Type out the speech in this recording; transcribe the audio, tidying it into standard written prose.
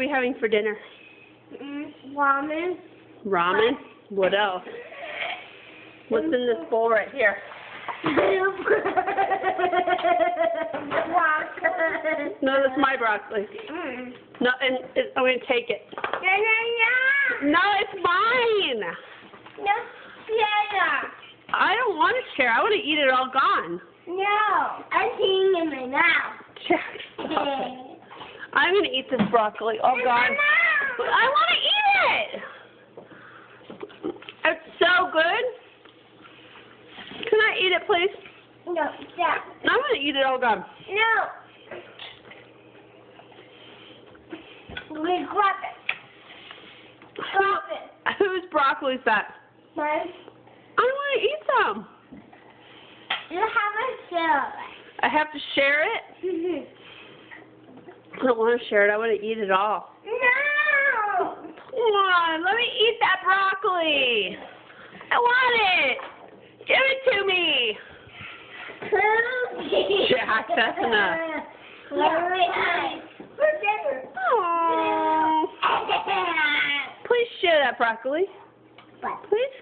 we having for dinner? Ramen. Ramen? What else? What's in this bowl right here? No, that's my broccoli. No, and I'm going to take it. No, it's mine. I don't want to share. I want to eat it all gone. No, I'm eating in my mouth. I'm going to eat this broccoli all gone. I want to eat it. It's so good. Can I eat it, please? No, stop. I'm going to eat it all gone. No. We grab it. Stop it. Whose broccoli is that? Mine. I want to eat some. You have a share. I have to share it? I don't want to share it. I want to eat it all. No. Come on, let me eat that broccoli. I want it. Give it to me. Jack, that's enough. Oh. Please share that broccoli. Please.